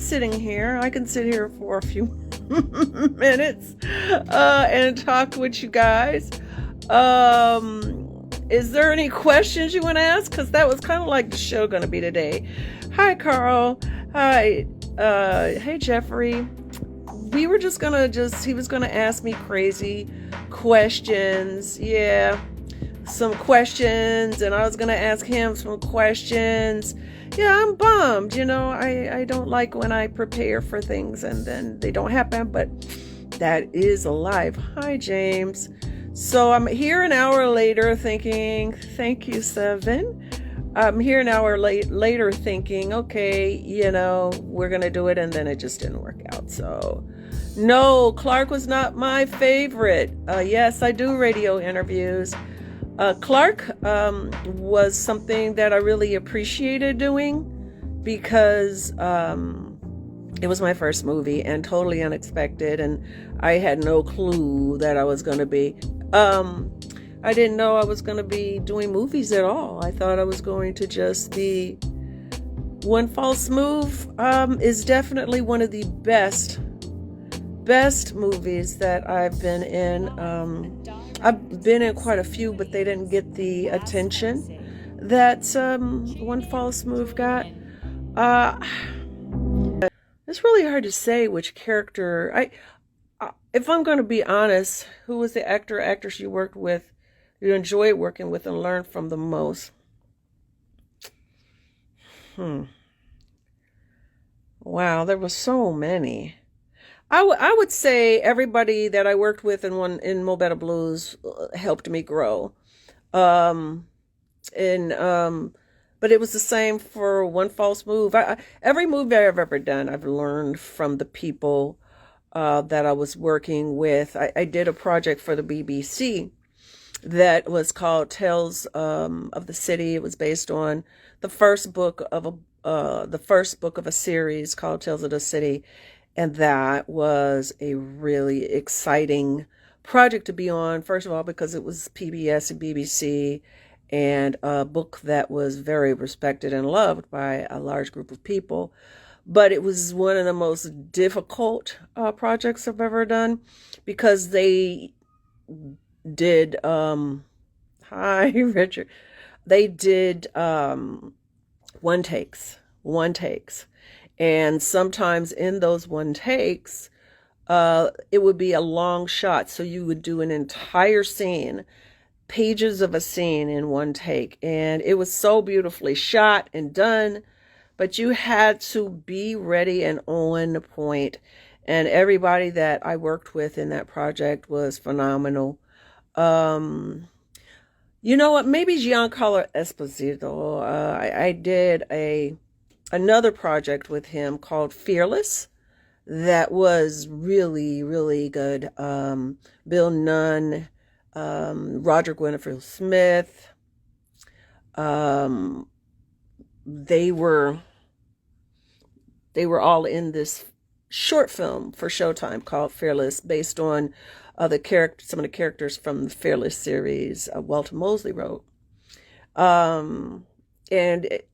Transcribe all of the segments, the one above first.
sitting here. I can sit here for a few minutes and talk with you guys. Is there any questions you want to ask? Because that was kind of like the show going to be today. Hi, Carl. Hi. Hey, Jeffrey. We were just going to he was going to ask me crazy questions. Yeah. Some questions. And I was going to ask him some questions. Yeah, I'm bummed. I don't like when I prepare for things and then they don't happen. But that is alive. Hi, James. So I'm here an hour later thinking, thank you, Seven. I'm here an hour later thinking, okay, we're going to do it. And then it just didn't work out. So no, Clark was not my favorite. Yes, I do radio interviews. Clark was something that I really appreciated doing because it was my first movie and totally unexpected. And I had no clue that I was going to be. I didn't know I was going to be doing movies at all. I thought I was going to just be. One False Move is definitely one of the best movies that I've been in. I've been in quite a few, but they didn't get the attention that One False Move got. It's really hard to say which character. If I'm going to be honest, who was the actor or actress you worked with, you enjoyed working with and learned from the most? Wow, there were so many. I would say everybody that I worked with in Mo Better Blues helped me grow. But it was the same for One False Move. Every movie I've ever done, I've learned from the people that I was working with. I did a project for the BBC that was called Tales of the City. It was based on the first book of a series called Tales of the City, and that was a really exciting project to be on. First of all, because it was PBS and BBC, and a book that was very respected and loved by a large group of people. But it was one of the most difficult projects I've ever done because they did, hi, Richard. They did one takes. And sometimes in those one takes, it would be a long shot. So you would do an entire scene, pages of a scene in one take. And it was so beautifully shot and done. But you had to be ready and on point. And everybody that I worked with in that project was phenomenal. You know what? Maybe Giancarlo Esposito. I did another project with him called Fearless. That was really, really good. Bill Nunn, Roger Winfield Smith. They were all in this short film for Showtime called Fearless, based on some of the characters from the Fearless series Walter Mosley wrote. And it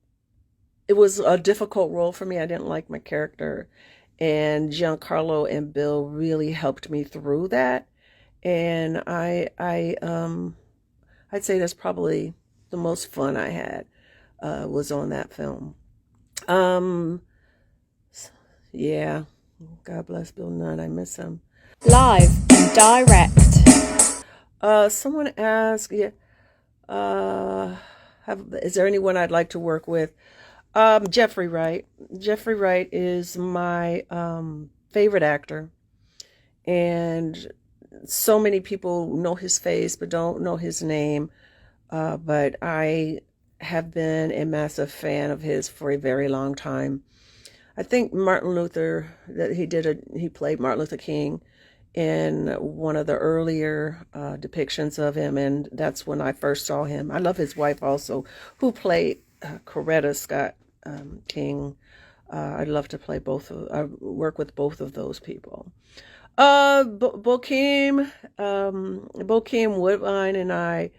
was a difficult role for me. I didn't like my character, and Giancarlo and Bill really helped me through that. And I'd say that's probably the most fun I had. Was on that film. Yeah. God bless Bill Nunn. I miss him. Live and direct. Someone asked, is there anyone I'd like to work with? Jeffrey Wright. Jeffrey Wright is my favorite actor. And so many people know his face but don't know his name. But I have been a massive fan of his for a very long time. I think Martin Luther, he played Martin Luther King in one of the earlier depictions of him, and that's when I first saw him. I love his wife also, who played Coretta Scott King. I'd love to work with both of those people. Bokeem Woodbine and I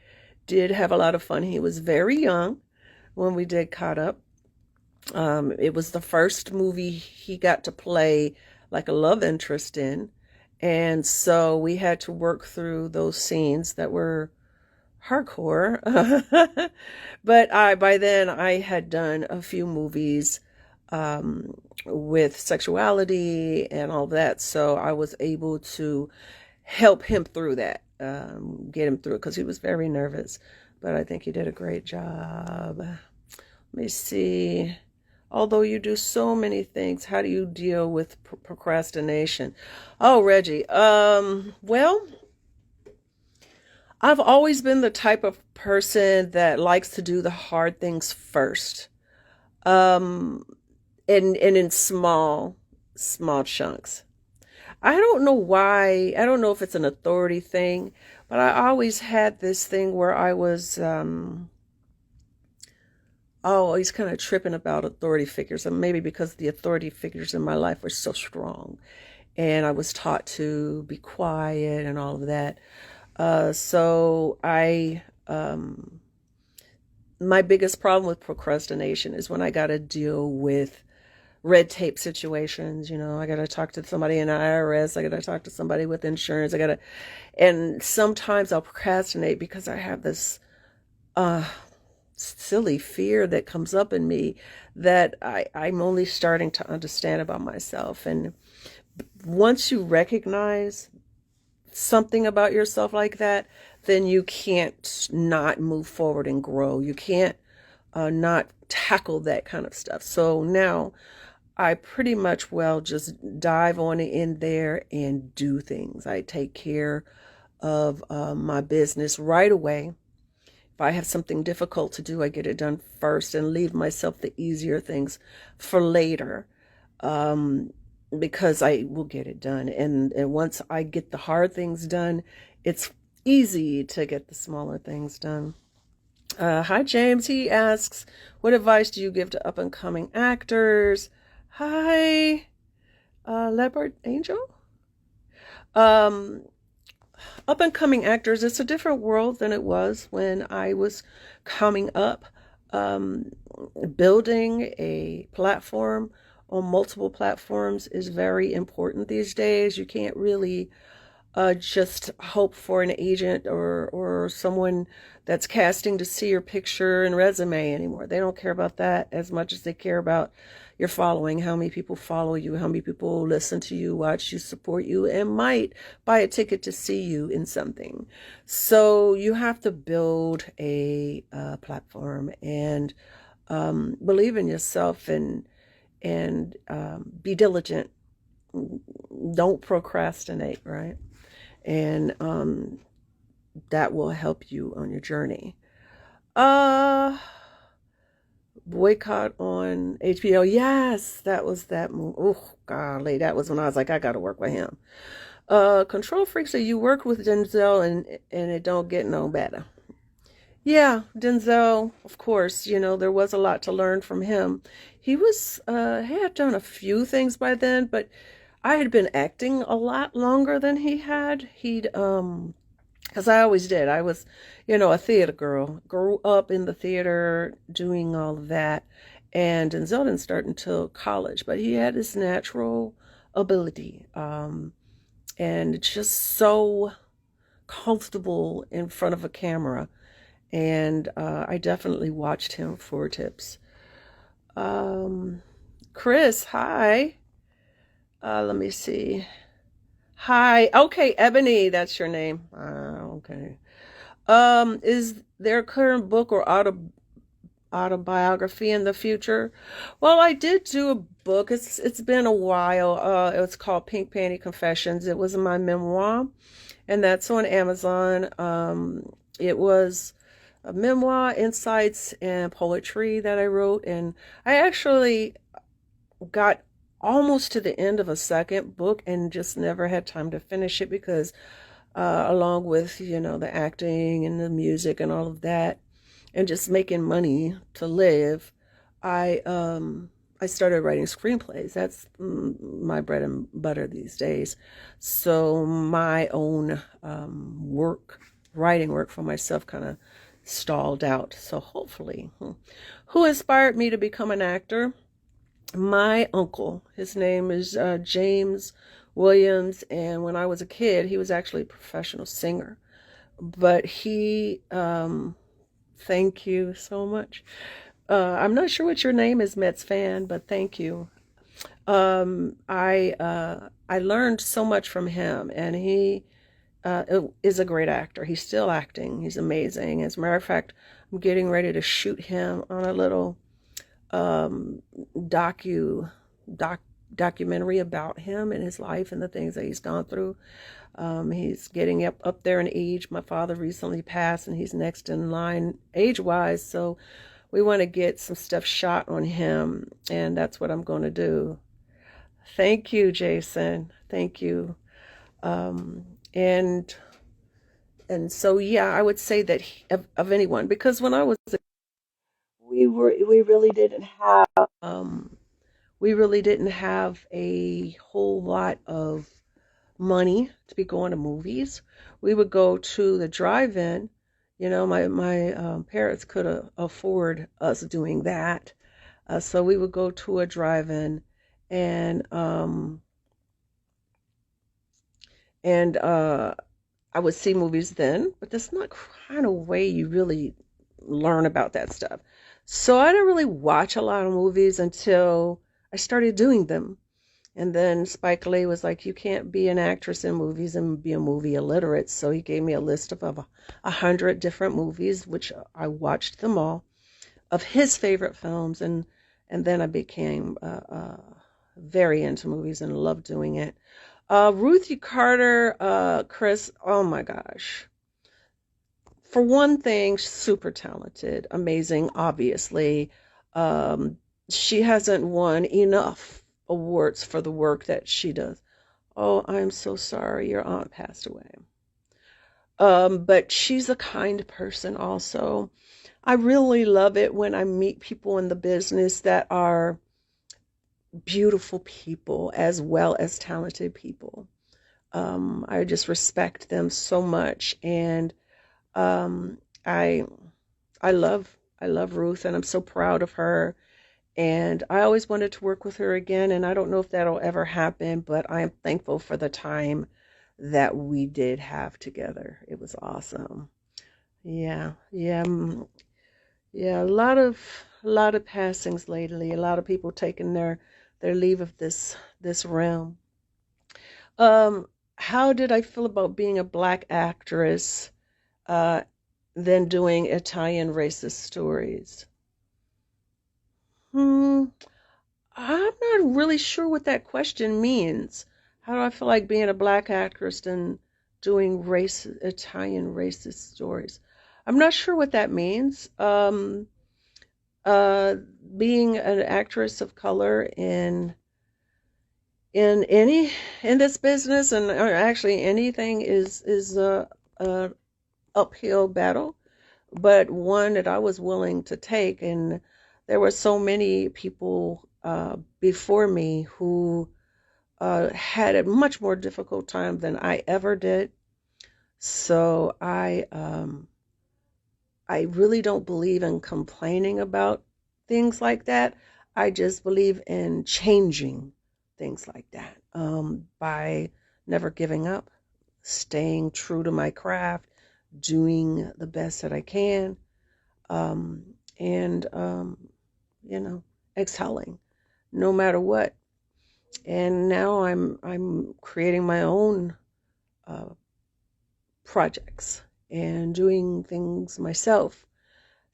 did have a lot of fun. He was very young when we did Caught Up. It was the first movie he got to play like a love interest in. And so we had to work through those scenes that were hardcore. But by then I had done a few movies with sexuality and all that. So I was able to help him through that, get him through it because he was very nervous. But I think he did a great job. Let me see. Although you do so many things, how do you deal with procrastination? Oh, Reggie. Well, I've always been the type of person that likes to do the hard things first. Um, and in small chunks. I don't know why. I don't know if it's an authority thing, but I always had this thing where I was always kind of tripping about authority figures, and maybe because the authority figures in my life were so strong, and I was taught to be quiet and all of that. So my biggest problem with procrastination is when I got to deal with red tape situations. I got to talk to somebody in the IRS. I got to talk to somebody with insurance. And sometimes I'll procrastinate because I have this silly fear that comes up in me that I'm only starting to understand about myself. And once you recognize something about yourself like that, then you can't not move forward and grow. You can't not tackle that kind of stuff. So now I pretty much just dive on in there and do things. I take care of my business right away. If I have something difficult to do, I get it done first and leave myself the easier things for later, because I will get it done. And once I get the hard things done, it's easy to get the smaller things done. Hi, James. He asks, what advice do you give to up-and-coming actors? Hi, Leopard Angel. Up-and-coming actors, it's a different world than it was when I was coming up. Building a platform on multiple platforms is very important these days. You can't really just hope for an agent or someone that's casting to see your picture and resume anymore. They don't care about that as much as they care about your following, how many people follow you, how many people listen to you, watch you, support you, and might buy a ticket to see you in something. So you have to build a platform and believe in yourself and be diligent. Don't procrastinate, right? And that will help you on your journey. Boycott on HBO. Yes, that was that movie. Oh, golly, that was when I was like, I got to work with him. Control Freak said you worked with Denzel and it don't get no better. Yeah, Denzel, of course, there was a lot to learn from him. He had done a few things by then, but I had been acting a lot longer than he had. Because I always did. I was, a theater girl. Grew up in the theater, doing all of that. And Denzel didn't start until college, but he had this natural ability. And just so comfortable in front of a camera. And I definitely watched him for tips. Chris, hi. Let me see. Hi. Okay, Ebony, that's your name. Okay. Is there a current book or autobiography in the future? Well, I did do a book. It's been a while. It was called Pink Panty Confessions. It was my memoir, and that's on Amazon. It was a memoir, insights, and poetry that I wrote, and I actually got almost to the end of a second book and just never had time to finish it because along with the acting and the music and all of that and just making money to live, I started writing screenplays. That's my bread and butter these days. So my own writing work for myself kind of stalled out. So hopefully. Who inspired me to become an actor? My uncle. His name is James Williams, and when I was a kid, he was actually a professional singer. But thank you so much. I'm not sure what your name is, Mets fan, but thank you. I learned so much from him, and he is a great actor. He's still acting. He's amazing. As a matter of fact, I'm getting ready to shoot him on a little um, documentary about him and his life and the things that he's gone through. He's getting up there in age. My father recently passed, and he's next in line age-wise. So we want to get some stuff shot on him, and that's what I'm going to do. Thank you, Jason. Thank you. Um, and so yeah, I would say that of anyone, because when I was we really didn't have a whole lot of money to be going to movies. We would go to the drive-in. My parents could afford us doing that, so we would go to a drive-in, and and I would see movies then, but that's not kind of way you really learn about that stuff. So I didn't really watch a lot of movies until I started doing them. And then Spike Lee was like, you can't be an actress in movies and be a movie illiterate. So he gave me a list of 100 different movies, which I watched them all, of his favorite films. And then I became very into movies and loved doing it. Ruthie Carter, Chris, oh my gosh. For one thing, super talented, amazing, obviously. She hasn't won enough awards for the work that she does. Oh, I'm so sorry. Your aunt passed away. But she's a kind person also. I really love it when I meet people in the business that are beautiful people as well as talented people. I just respect them so much, and I love Ruth, and I'm so proud of her. And I always wanted to work with her again, and I don't know if that'll ever happen, but I am thankful for the time that we did have together. It was awesome. Yeah, yeah, yeah. A lot of passings lately. A lot of people taking their leave of this realm. How did I feel about being a black actress, uh, then doing Italian racist stories? Hmm. I'm not really sure what that question means. How do I feel like being a black actress and doing Italian racist stories? I'm not sure what that means. Uh, Being an actress of color in any in this business, and or actually anything, is a uphill battle, but one that I was willing to take. And there were so many people before me who had a much more difficult time than I ever did. So I really don't believe in complaining about things like that. I just believe in changing things like that, by never giving up, staying true to my craft, doing the best that I can, and excelling no matter what. And now I'm creating my own uh, projects and doing things myself,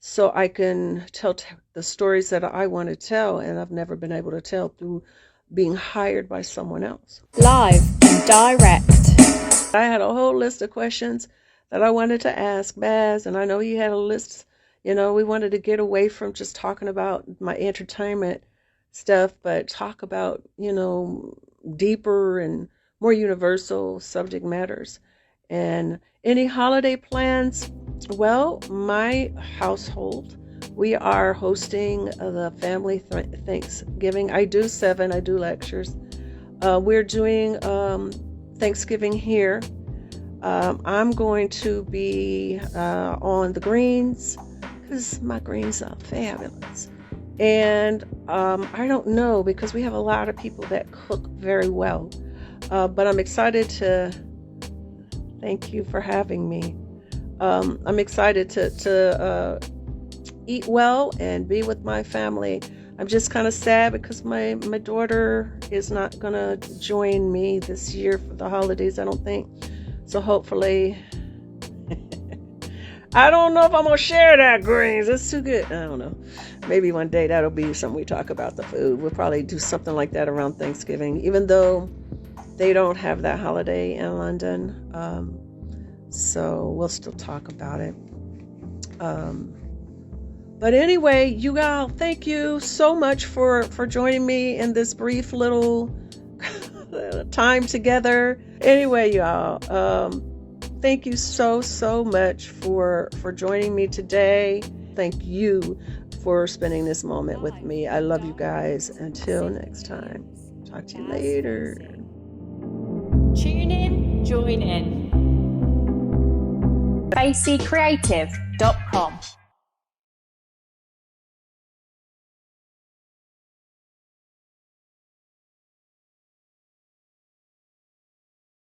so I can tell the stories that I want to tell, and I've never been able to tell through being hired by someone else. Live and direct. I had a whole list of questions that I wanted to ask Baz, and I know he had a list. We wanted to get away from just talking about my entertainment stuff, but talk about, deeper and more universal subject matters. And any holiday plans? Well, my household, we are hosting the family Thanksgiving. I do lectures. We're doing Thanksgiving here. I'm going to be on the greens because my greens are fabulous. And I don't know, because we have a lot of people that cook very well. But I'm excited to thank you for having me. I'm excited to eat well and be with my family. I'm just kind of sad because my daughter is not going to join me this year for the holidays, I don't think. So hopefully, I don't know if I'm going to share that greens. It's too good. I don't know. Maybe one day that'll be something we talk about, the food. We'll probably do something like that around Thanksgiving, even though they don't have that holiday in London. So we'll still talk about it. But anyway, you all, thank you so much for joining me in this brief little time together. Anyway, y'all, thank you so much for joining me today. Thank you for spending this moment with me. I love you guys. Until next time, talk to you later. Tune in, join in. FaceyCreative.com